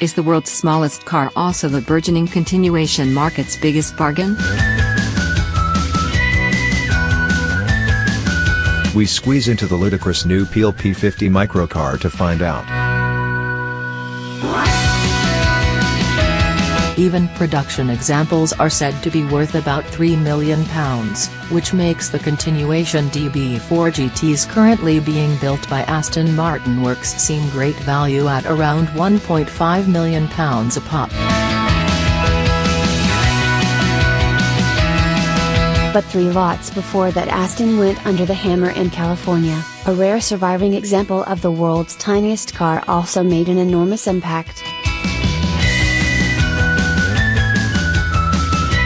Is the world's smallest car also the burgeoning continuation market's biggest bargain? We squeeze into the ludicrous new Peel P50 microcar to find out. Even production examples are said to be worth about £3 million, which makes the continuation DB4 GTs currently being built by Aston Martin Works seem great value at around £1.5 million a pop. But 3 lots before that, Aston went under the hammer in California. A rare surviving example of the world's tiniest car also made an enormous impact.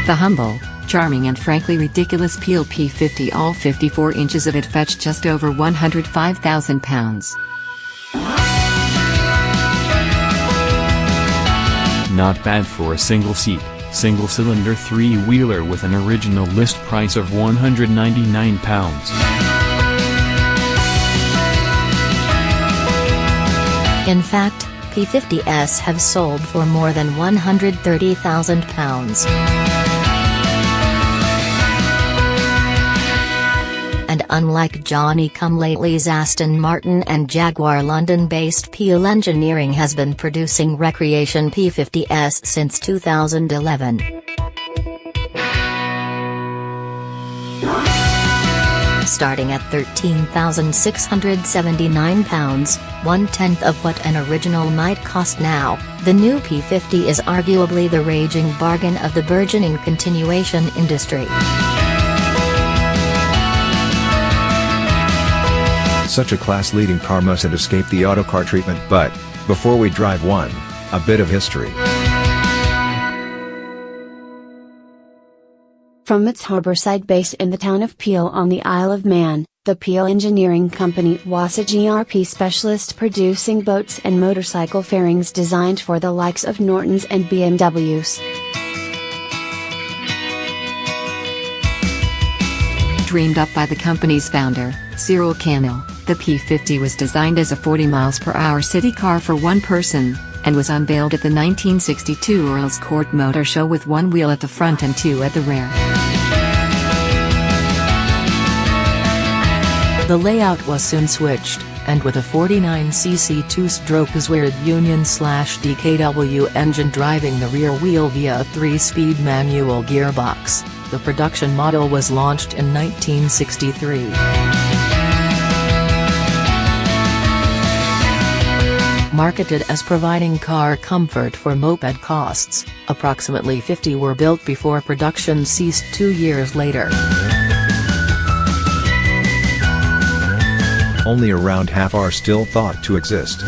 The humble, charming and frankly ridiculous Peel P50, all 54 inches of it, fetched just over £105,000. Not bad for a single-seat, single-cylinder three-wheeler with an original list price of £199. In fact, P50s have sold for more than £130,000. And unlike Johnny-come-lately's Aston Martin and Jaguar, London-based Peel Engineering has been producing recreation P50s since 2011. Starting at £13,679, 1/10 of what an original might cost now, the new P50 is arguably the raging bargain of the burgeoning continuation industry. Such a class-leading car mustn't escape the autocar treatment, but, before we drive one, a bit of history. From its harbourside base in the town of Peel on the Isle of Man, the Peel Engineering Company was a GRP specialist producing boats and motorcycle fairings designed for the likes of Nortons and BMWs. Dreamed up by the company's founder, Cyril Cannell, the P50 was designed as a 40 mph city car for one person, and was unveiled at the 1962 Earl's Court Motor Show with one wheel at the front and 2 at the rear. The layout was soon switched, and with a 49cc 2-stroke Swird Union/DKW engine driving the rear wheel via a 3-speed manual gearbox, the production model was launched in 1963. Marketed as providing car comfort for moped costs, approximately 50 were built before production ceased 2 years later. Only around half are still thought to exist.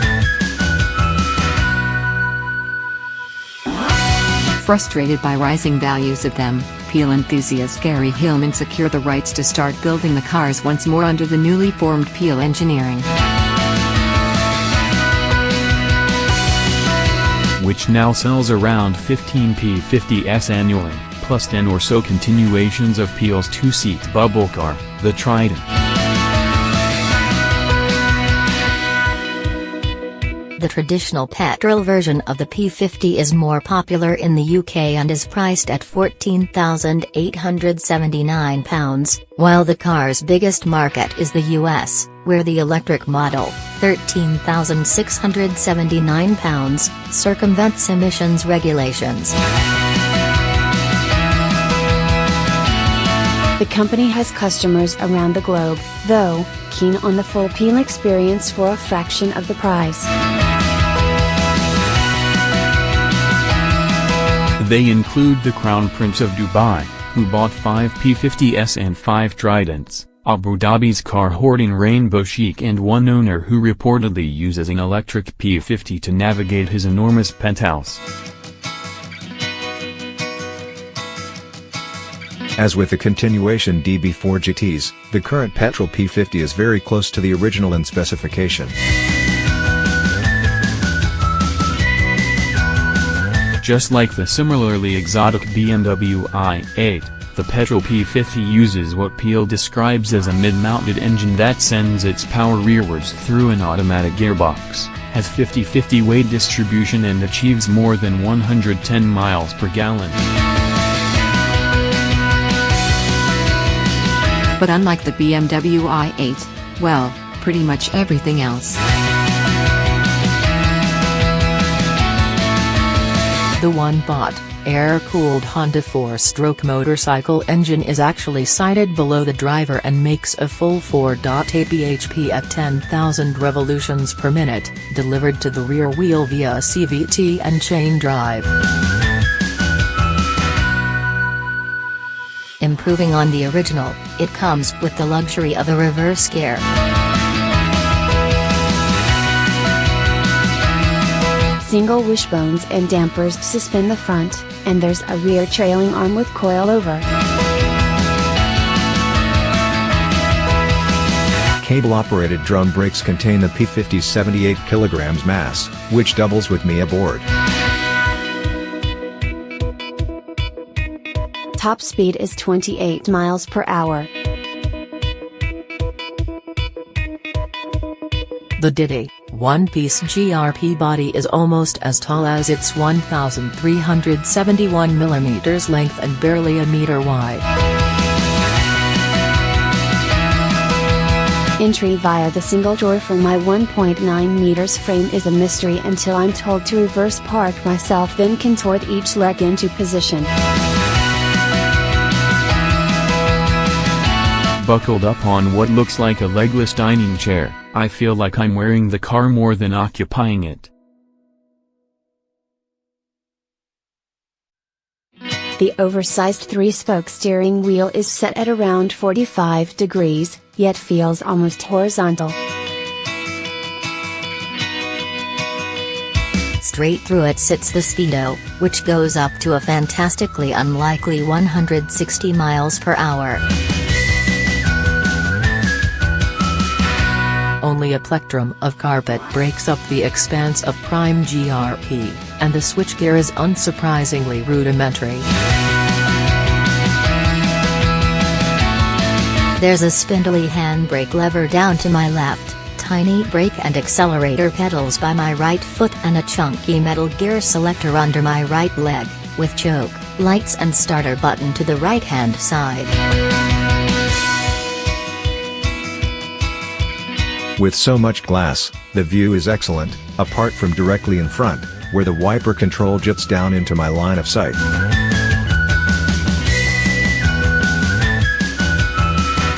Frustrated by rising values of them, Peel enthusiast Gary Hillman secured the rights to start building the cars once more under the newly formed Peel Engineering, which now sells around 15 P50s annually, plus 10 or so continuations of Peel's 2-seat bubble car, the Trident. The traditional petrol version of the P50 is more popular in the UK and is priced at £14,879, while the car's biggest market is the US, where the electric model, £13,679, circumvents emissions regulations. The company has customers around the globe, though, keen on the full Peel experience for a fraction of the price. They include the Crown Prince of Dubai, who bought 5 P50s and 5 Tridents, Abu Dhabi's car-hoarding Rainbow Sheik, and one owner who reportedly uses an electric P50 to navigate his enormous penthouse. As with the continuation DB4 GTs, the current petrol P50 is very close to the original in specification. Just like the similarly exotic BMW i8, The petrol P50 uses what Peel describes as a mid-mounted engine that sends its power rearwards through an automatic gearbox, has 50-50 weight distribution and achieves more than 110 miles per gallon. But unlike the BMW i8, well, pretty much everything else. The one-bought, air-cooled Honda 4-stroke motorcycle engine is actually sighted below the driver and makes a full 4.8 bhp at 10,000 revolutions per minute, delivered to the rear wheel via a CVT and chain drive. Improving on the original, it comes with the luxury of a reverse gear. Single wishbones and dampers suspend the front, and there's a rear trailing arm with coilover. Cable-operated drum brakes contain the P50's 78 kg mass, which doubles with me aboard. Top speed is 28 miles per hour. The Diddy, one-piece GRP body is almost as tall as its 1,371 mm length and barely a meter wide. Entry via the single door for my 1.9 meters frame is a mystery until I'm told to reverse park myself, then contort each leg into position. Buckled up on what looks like a legless dining chair, I feel like I'm wearing the car more than occupying it. The oversized 3-spoke steering wheel is set at around 45 degrees, yet feels almost horizontal. Straight through it sits the Speedo, which goes up to a fantastically unlikely 160 miles per hour. Only a plectrum of carpet breaks up the expanse of prime GRP, and the switchgear is unsurprisingly rudimentary. There's a spindly handbrake lever down to my left, tiny brake and accelerator pedals by my right foot and a chunky metal gear selector under my right leg, with choke, lights and starter button to the right-hand side. With so much glass, the view is excellent, apart from directly in front, where the wiper control jets down into my line of sight.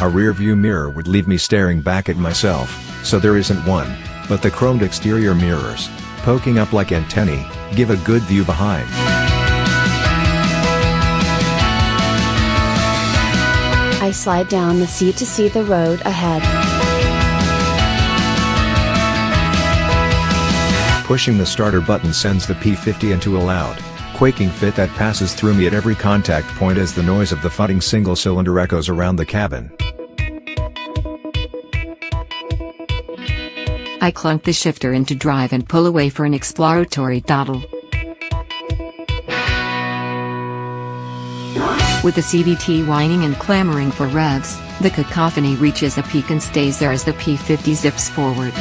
A rear view mirror would leave me staring back at myself, so there isn't one, but the chromed exterior mirrors, poking up like antennae, give a good view behind. I slide down the seat to see the road ahead. Pushing the starter button sends the P50 into a loud, quaking fit that passes through me at every contact point as the noise of the thudding single-cylinder echoes around the cabin. I clunk the shifter into drive and pull away for an exploratory dawdle. With the CVT whining and clamoring for revs, the cacophony reaches a peak and stays there as the P50 zips forward.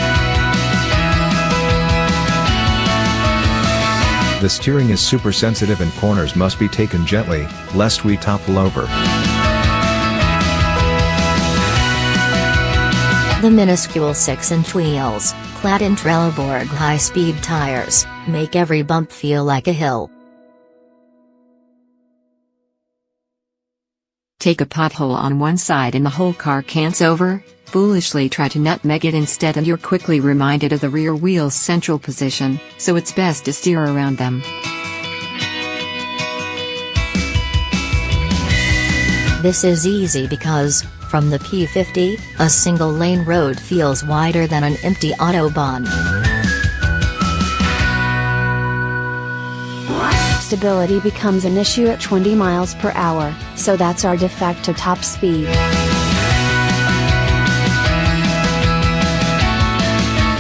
The steering is super sensitive and corners must be taken gently, lest we topple over. The minuscule 6-inch wheels, clad in Trelleborg high-speed tires, make every bump feel like a hill. Take a pothole on one side and the whole car cants over, foolishly try to nutmeg it instead and you're quickly reminded of the rear wheel's central position, so it's best to steer around them. This is easy because, from the P50, a single-lane road feels wider than an empty autobahn. Stability becomes an issue at 20 miles per hour, so that's our de facto top speed.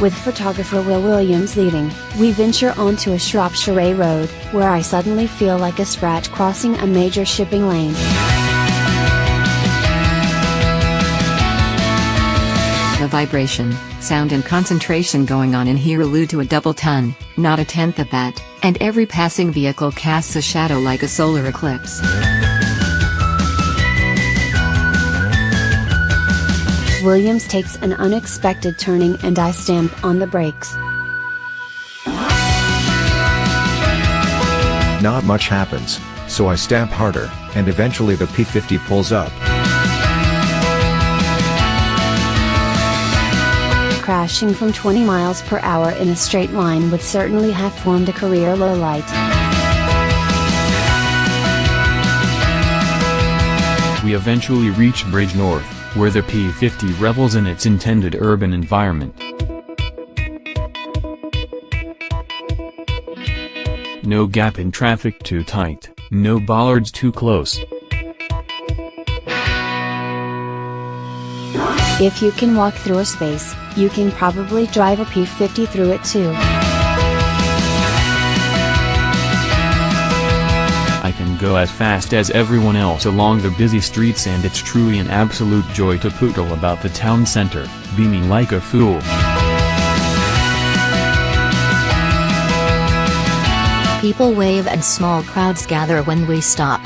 With photographer Will Williams leading, we venture onto a Shropshire road, where I suddenly feel like a sprat crossing a major shipping lane. vibration, sound and concentration going on in here allude to a double ton, not a tenth of that, and every passing vehicle casts a shadow like a solar eclipse. Williams takes an unexpected turning and I stamp on the brakes. Not much happens, so I stamp harder, and eventually the P50 pulls up. Crashing from 20 miles per hour in a straight line would certainly have formed a career lowlight. We eventually reach Bridge North, where the P50 revels in its intended urban environment. No gap in traffic too tight, no bollards too close. If you can walk through a space, you can probably drive a P50 through it too. I can go as fast as everyone else along the busy streets, and it's truly an absolute joy to poodle about the town center, beaming like a fool. People wave and small crowds gather when we stop.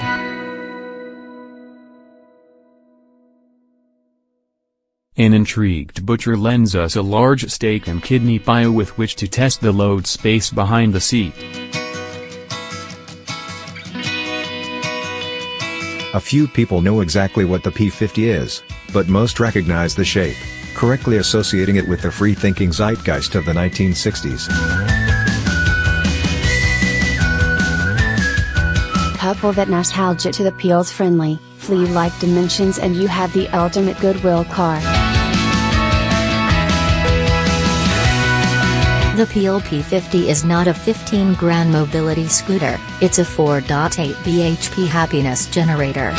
An intrigued butcher lends us a large steak and kidney pie with which to test the load space behind the seat. A few people know exactly what the P50 is, but most recognize the shape, correctly associating it with the free-thinking zeitgeist of the 1960s. Couple that nostalgia to the Peel's friendly, flea-like dimensions and you have the ultimate Goodwill car. The Peel P50 is not a 15 grand mobility scooter, it's a 4.8 bhp happiness generator.